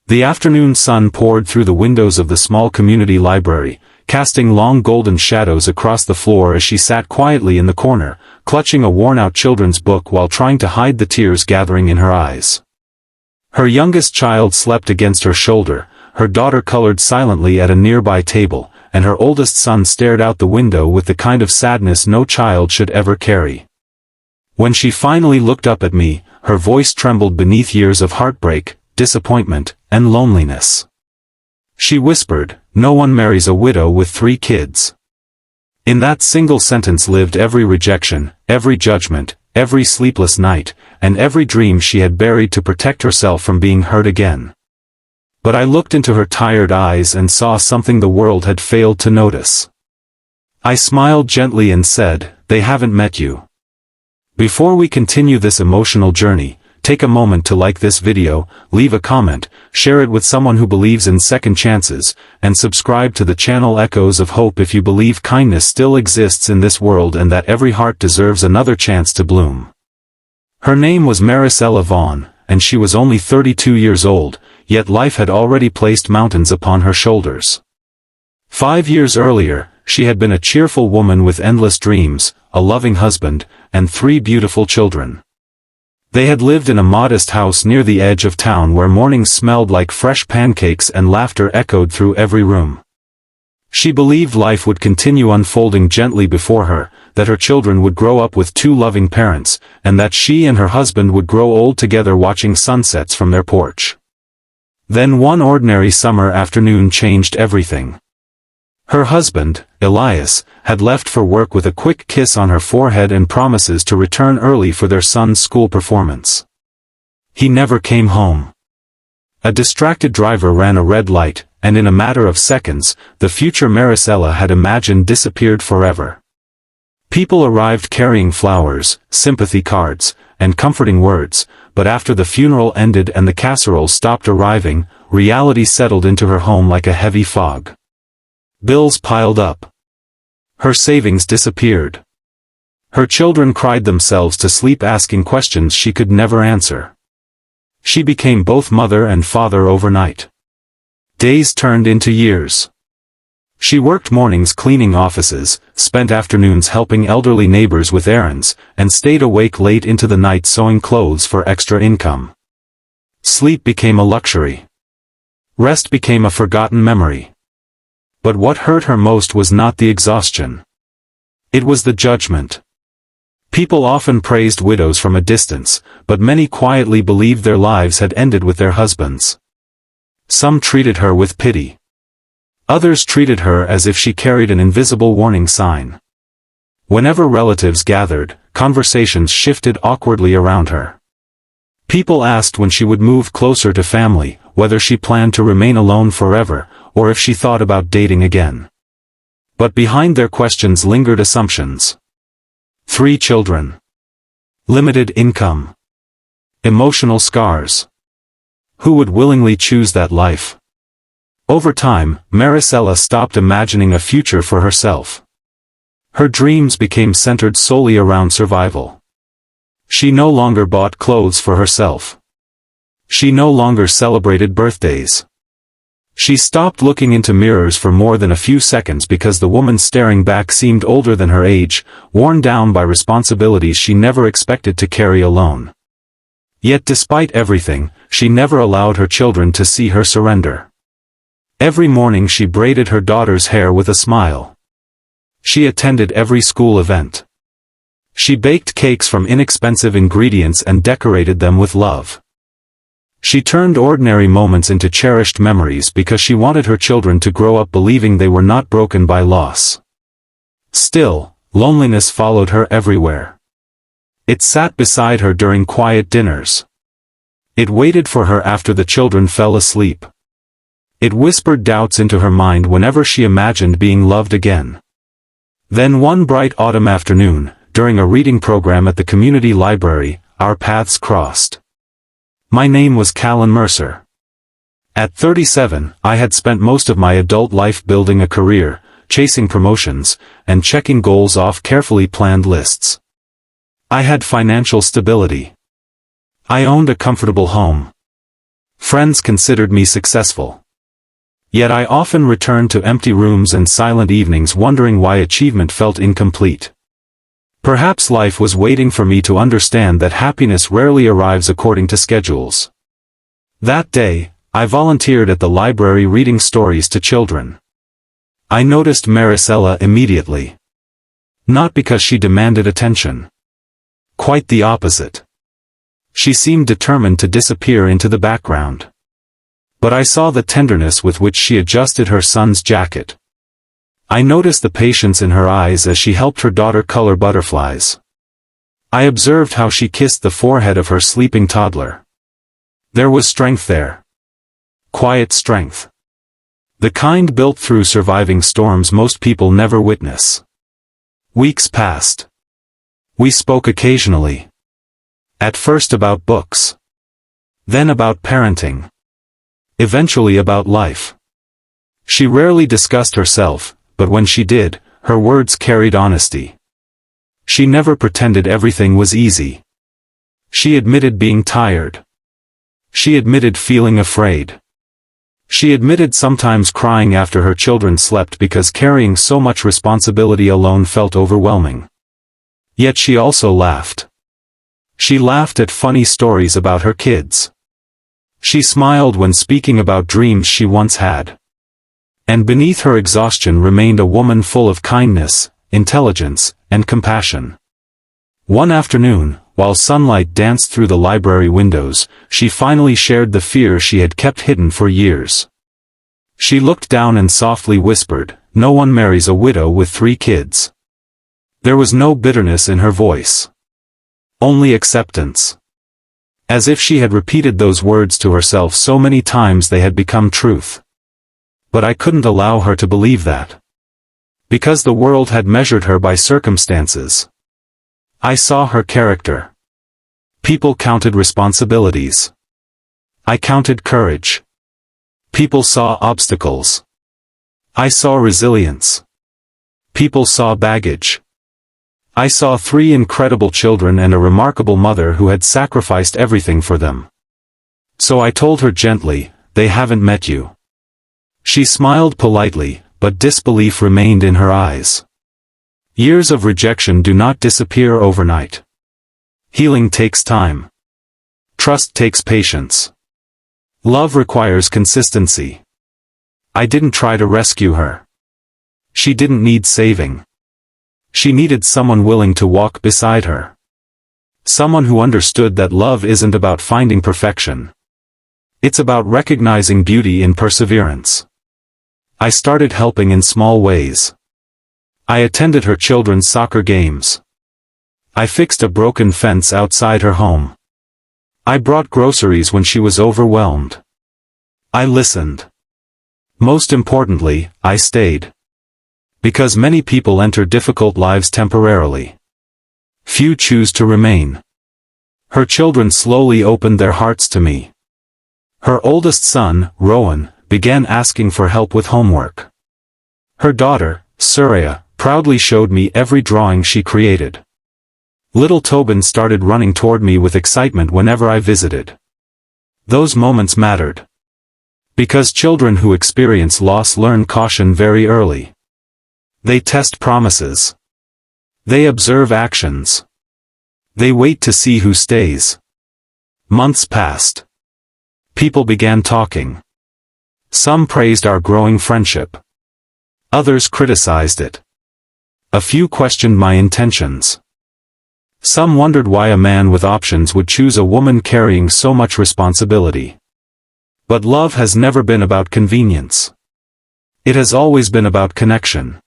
The afternoon sun poured through the windows of the small community library, casting long golden shadows across the floor as she sat quietly in the corner, clutching a worn-out children's book while trying to hide the tears gathering in her eyes. Her youngest child slept against her shoulder, her daughter colored silently at a nearby table, and her oldest son stared out the window with the kind of sadness no child should ever carry. When she finally looked up at me, her voice trembled beneath years of heartbreak, disappointment, and loneliness. She whispered, "No one marries a widow with 3 kids." In that single sentence lived every rejection, every judgment, every sleepless night, and every dream she had buried to protect herself from being hurt again. But I looked into her tired eyes and saw something the world had failed to notice. I smiled gently and said, "They haven't met you." Before we continue this emotional journey, take a moment to like this video, leave a comment, share it with someone who believes in second chances, and subscribe to the channel Echoes of Hope if you believe kindness still exists in this world and that every heart deserves another chance to bloom. Her name was Marisella Vaughn, and she was only 32 years old, yet life had already placed mountains upon her shoulders. 5 years earlier, she had been a cheerful woman with endless dreams, a loving husband, and 3 beautiful children. They had lived in a modest house near the edge of town where mornings smelled like fresh pancakes and laughter echoed through every room. She believed life would continue unfolding gently before her, that her children would grow up with 2 loving parents, and that she and her husband would grow old together watching sunsets from their porch. Then one ordinary summer afternoon changed everything. Her husband, Elias, had left for work with a quick kiss on her forehead and promises to return early for their son's school performance. He never came home. A distracted driver ran a red light, and in a matter of seconds, the future Marisella had imagined disappeared forever. People arrived carrying flowers, sympathy cards, and comforting words, but after the funeral ended and the casseroles stopped arriving, reality settled into her home like a heavy fog. Bills piled up. Her savings disappeared. Her children cried themselves to sleep asking questions she could never answer. She became both mother and father overnight. Days turned into years. She worked mornings cleaning offices, spent afternoons helping elderly neighbors with errands, and stayed awake late into the night sewing clothes for extra income. Sleep became a luxury. Rest became a forgotten memory. But what hurt her most was not the exhaustion. It was the judgment. People often praised widows from a distance, but many quietly believed their lives had ended with their husbands. Some treated her with pity. Others treated her as if she carried an invisible warning sign. Whenever relatives gathered, conversations shifted awkwardly around her. People asked when she would move closer to family, whether she planned to remain alone forever, or if she thought about dating again. But behind their questions lingered assumptions. 3 children. Limited income. Emotional scars. Who would willingly choose that life? Over time, Marisella stopped imagining a future for herself. Her dreams became centered solely around survival. She no longer bought clothes for herself. She no longer celebrated birthdays. She stopped looking into mirrors for more than a few seconds because the woman staring back seemed older than her age, worn down by responsibilities she never expected to carry alone. Yet despite everything, she never allowed her children to see her surrender. Every morning she braided her daughter's hair with a smile. She attended every school event. She baked cakes from inexpensive ingredients and decorated them with love. She turned ordinary moments into cherished memories because she wanted her children to grow up believing they were not broken by loss. Still, loneliness followed her everywhere. It sat beside her during quiet dinners. It waited for her after the children fell asleep. It whispered doubts into her mind whenever she imagined being loved again. Then one bright autumn afternoon, during a reading program at the community library, our paths crossed. My name was Callan Mercer. At 37, I had spent most of my adult life building a career, chasing promotions, and checking goals off carefully planned lists. I had financial stability. I owned a comfortable home. Friends considered me successful. Yet I often returned to empty rooms and silent evenings wondering why achievement felt incomplete. Perhaps life was waiting for me to understand that happiness rarely arrives according to schedules. That day, I volunteered at the library reading stories to children. I noticed Marisella immediately. Not because she demanded attention. Quite the opposite. She seemed determined to disappear into the background. But I saw the tenderness with which she adjusted her son's jacket. I noticed the patience in her eyes as she helped her daughter color butterflies. I observed how she kissed the forehead of her sleeping toddler. There was strength there. Quiet strength. The kind built through surviving storms most people never witness. Weeks passed. We spoke occasionally. At first about books. Then about parenting. Eventually about life. She rarely discussed herself, but when she did, her words carried honesty. She never pretended everything was easy. She admitted being tired. She admitted feeling afraid. She admitted sometimes crying after her children slept because carrying so much responsibility alone felt overwhelming. Yet she also laughed. She laughed at funny stories about her kids. She smiled when speaking about dreams she once had. And beneath her exhaustion remained a woman full of kindness, intelligence, and compassion. One afternoon, while sunlight danced through the library windows, she finally shared the fear she had kept hidden for years. She looked down and softly whispered, "No one marries a widow with 3 kids." There was no bitterness in her voice. Only acceptance. As if she had repeated those words to herself so many times they had become truth. But I couldn't allow her to believe that. Because the world had measured her by circumstances. I saw her character. People counted responsibilities. I counted courage. People saw obstacles. I saw resilience. People saw baggage. I saw 3 incredible children and a remarkable mother who had sacrificed everything for them. So I told her gently, "They haven't met you." She smiled politely, but disbelief remained in her eyes. Years of rejection do not disappear overnight. Healing takes time. Trust takes patience. Love requires consistency. I didn't try to rescue her. She didn't need saving. She needed someone willing to walk beside her. Someone who understood that love isn't about finding perfection. It's about recognizing beauty in perseverance. I started helping in small ways. I attended her children's soccer games. I fixed a broken fence outside her home. I brought groceries when she was overwhelmed. I listened. Most importantly, I stayed. Because many people enter difficult lives temporarily. Few choose to remain. Her children slowly opened their hearts to me. Her oldest son, Rowan, began asking for help with homework. Her daughter, Surya, proudly showed me every drawing she created. Little Tobin started running toward me with excitement whenever I visited. Those moments mattered. Because children who experience loss learn caution very early. They test promises. They observe actions. They wait to see who stays. Months passed. People began talking. Some praised our growing friendship. Others criticized it. A few questioned my intentions. Some wondered why a man with options would choose a woman carrying so much responsibility. But love has never been about convenience. It has always been about connection.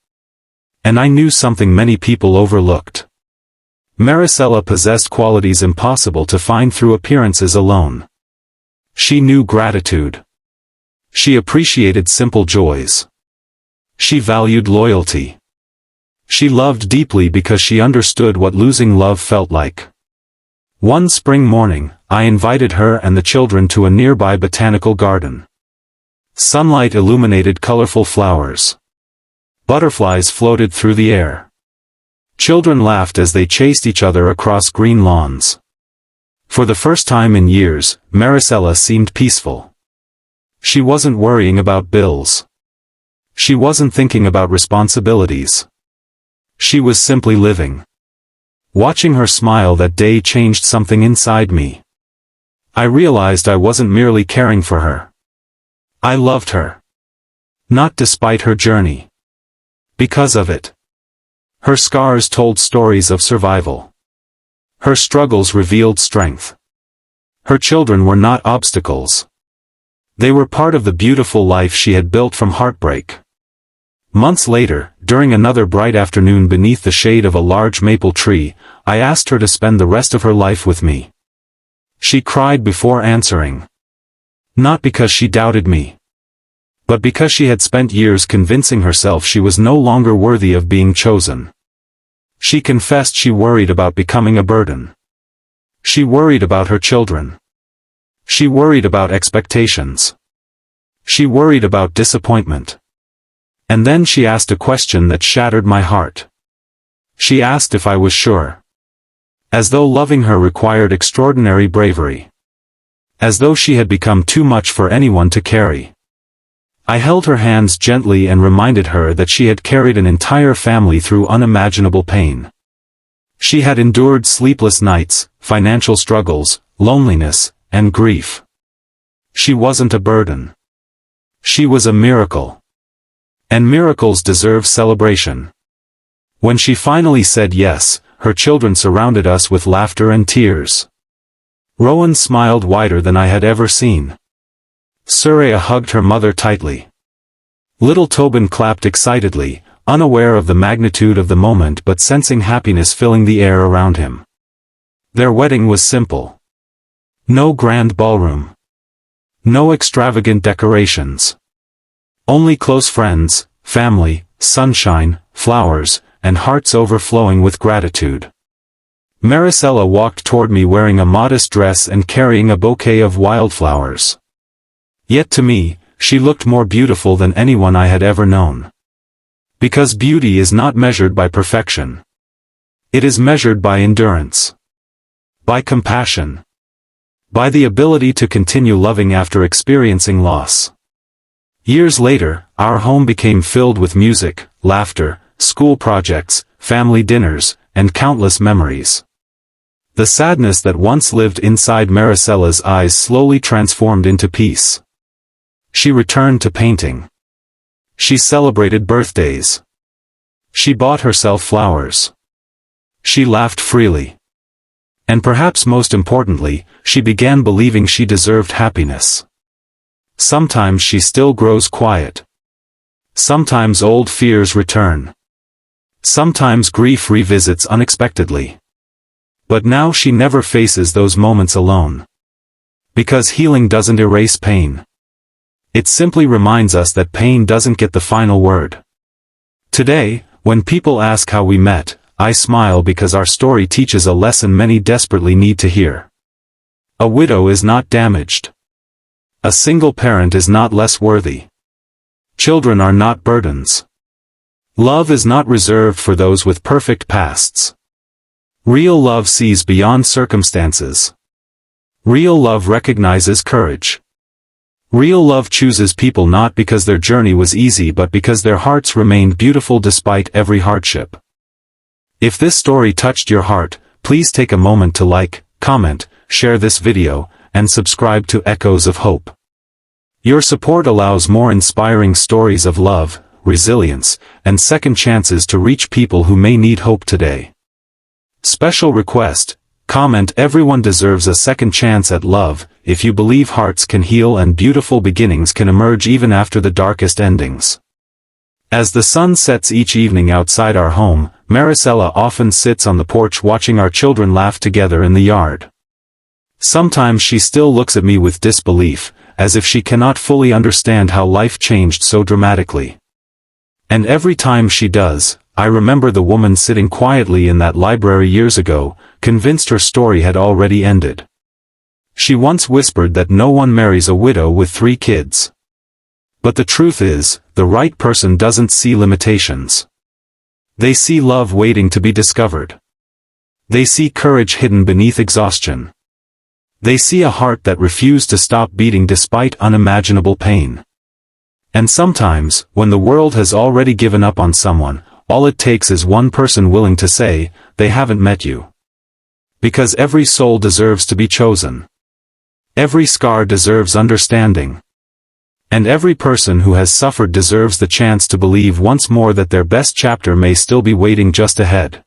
And I knew something many people overlooked. Marisella possessed qualities impossible to find through appearances alone. She knew gratitude. She appreciated simple joys. She valued loyalty. She loved deeply because she understood what losing love felt like. One spring morning, I invited her and the children to a nearby botanical garden. Sunlight illuminated colorful flowers. Butterflies floated through the air. Children laughed as they chased each other across green lawns. For the first time in years, Marisella seemed peaceful. She wasn't worrying about bills. She wasn't thinking about responsibilities. She was simply living. Watching her smile that day changed something inside me. I realized I wasn't merely caring for her. I loved her. Not despite her journey. Because of it. Her scars told stories of survival. Her struggles revealed strength. Her children were not obstacles. They were part of the beautiful life she had built from heartbreak. Months later, during another bright afternoon beneath the shade of a large maple tree, I asked her to spend the rest of her life with me. She cried before answering. Not because she doubted me, but because she had spent years convincing herself she was no longer worthy of being chosen. She confessed she worried about becoming a burden. She worried about her children. She worried about expectations. She worried about disappointment. And then she asked a question that shattered my heart. She asked if I was sure. As though loving her required extraordinary bravery. As though she had become too much for anyone to carry. I held her hands gently and reminded her that she had carried an entire family through unimaginable pain. She had endured sleepless nights, financial struggles, loneliness, and grief. She wasn't a burden. She was a miracle. And miracles deserve celebration. When she finally said yes, her children surrounded us with laughter and tears. Rowan smiled wider than I had ever seen. Surya hugged her mother tightly. Little Tobin clapped excitedly, unaware of the magnitude of the moment but sensing happiness filling the air around him. Their wedding was simple. No grand ballroom. No extravagant decorations. Only close friends, family, sunshine, flowers, and hearts overflowing with gratitude. Marisella walked toward me wearing a modest dress and carrying a bouquet of wildflowers. Yet to me, she looked more beautiful than anyone I had ever known. Because beauty is not measured by perfection. It is measured by endurance. By compassion. By the ability to continue loving after experiencing loss. Years later, our home became filled with music, laughter, school projects, family dinners, and countless memories. The sadness that once lived inside Marisella's eyes slowly transformed into peace. She returned to painting. She celebrated birthdays. She bought herself flowers. She laughed freely. And perhaps most importantly, she began believing she deserved happiness. Sometimes she still grows quiet. Sometimes old fears return. Sometimes grief revisits unexpectedly. But now she never faces those moments alone. Because healing doesn't erase pain. It simply reminds us that pain doesn't get the final word. Today, when people ask how we met, I smile because our story teaches a lesson many desperately need to hear. A widow is not damaged. A single parent is not less worthy. Children are not burdens. Love is not reserved for those with perfect pasts. Real love sees beyond circumstances. Real love recognizes courage. Real love chooses people not because their journey was easy but because their hearts remained beautiful despite every hardship. If this story touched your heart, please take a moment to like, comment, share this video, and subscribe to Echoes of Hope. Your support allows more inspiring stories of love, resilience, and second chances to reach people who may need hope today. Special request: comment everyone deserves a second chance at love, if you believe hearts can heal and beautiful beginnings can emerge even after the darkest endings. As the sun sets each evening outside our home, Marisella often sits on the porch watching our children laugh together in the yard. Sometimes she still looks at me with disbelief, as if she cannot fully understand how life changed so dramatically. And every time she does, I remember the woman sitting quietly in that library years ago, convinced her story had already ended. She once whispered that no one marries a widow with 3 kids. But the truth is, the right person doesn't see limitations. They see love waiting to be discovered. They see courage hidden beneath exhaustion. They see a heart that refused to stop beating despite unimaginable pain. And sometimes, when the world has already given up on someone, all it takes is one person willing to say, they haven't met you. Because every soul deserves to be chosen. Every scar deserves understanding. And every person who has suffered deserves the chance to believe once more that their best chapter may still be waiting just ahead.